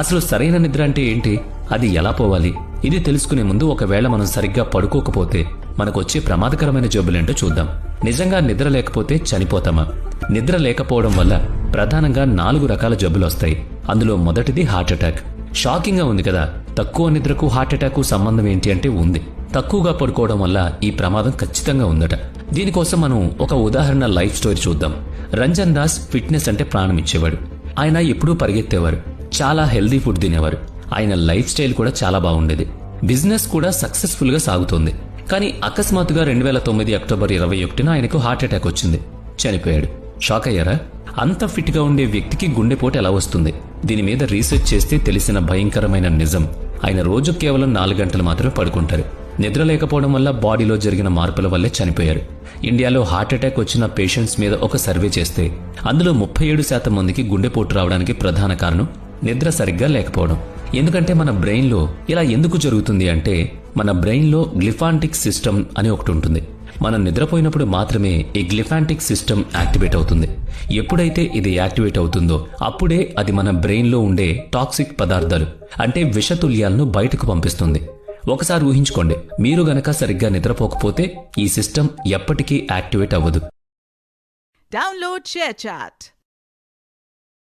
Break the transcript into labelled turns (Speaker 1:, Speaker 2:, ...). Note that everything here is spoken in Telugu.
Speaker 1: అసలు సరైన నిద్ర అంటే ఏంటి, అది ఎలా పోవాలి, ఇది తెలుసుకునే ముందు ఒకవేళ మనం సరిగ్గా పడుకోకపోతే మనకొచ్చే ప్రమాదకరమైన జబ్బులేంటో చూద్దాం. నిజంగా నిద్ర లేకపోతే చనిపోతామా? నిద్ర లేకపోవడం వల్ల ప్రధానంగా 4 రకాల జబ్బులు వస్తాయి. అందులో మొదటిది హార్ట్ అటాక్. షాకింగ్ గా ఉంది కదా. తక్కువ నిద్రకు హార్ట్ అటాక్ సంబంధం ఏంటి అంటే ఉంది. తక్కువగా పడుకోవడం వల్ల ఈ ప్రమాదం ఖచ్చితంగా ఉందట. దీనికోసం మనం ఒక ఉదాహరణ లైఫ్ స్టోరీ చూద్దాం. రంజన్ దాస్ ఫిట్నెస్ అంటే ప్రాణం ఇచ్చేవాడు. ఆయన ఎప్పుడూ పరిగెత్తేవారు, చాలా హెల్దీ ఫుడ్ తినేవారు. ఆయన లైఫ్ స్టైల్ కూడా చాలా బాగుండేది. బిజినెస్ కూడా సక్సెస్ఫుల్ గా సాగుతోంది. కానీ అకస్మాత్తుగా 2009 అక్టోబర్ 21న ఆయనకు హార్ట్ అటాక్ వచ్చింది. చనిపోయాడు. షాక్ అయ్యారా? అంత ఫిట్ గా ఉండే వ్యక్తికి గుండెపోటు ఎలా వస్తుంది? దీని మీద రీసెర్చ్ చేస్తే తెలిసిన భయంకరమైన నిజం, ఆయన రోజు కేవలం 4 గంటలు మాత్రమే పడుకుంటారు. నిద్ర లేకపోవడం వల్ల బాడీలో జరిగిన మార్పుల వల్లే చనిపోయారు. ఇండియాలో హార్ట్ అటాక్ వచ్చిన పేషెంట్స్ మీద ఒక సర్వే చేస్తే అందులో 37% మందికి గుండెపోటు రావడానికి ప్రధాన కారణం నిద్ర సరిగ్గా లేకపోవడం. ఎందుకంటే మన బ్రెయిన్ లో ఇలా ఎందుకు జరుగుతుంది అంటే, మన బ్రెయిన్ లో గ్లిఫాంటిక్ సిస్టమ్ అని ఒకటి ఉంటుంది. మనం నిద్రపోయినప్పుడు మాత్రమే ఈ గ్లిఫాంటిక్ సిస్టమ్ యాక్టివేట్ అవుతుంది. ఎప్పుడైతే ఇది యాక్టివేట్ అవుతుందో అప్పుడే అది మన బ్రెయిన్ లో ఉండే టాక్సిక్ పదార్థాలు అంటే విషతుల్యాలను బయటకు పంపిస్తుంది. ఒకసారి ఊహించుకోండి, మీరు గనక సరిగ్గా నిద్రపోకపోతే ఈ సిస్టమ్ ఎప్పటికీ యాక్టివేట్ అవ్వదు.
Speaker 2: Download ShareChat.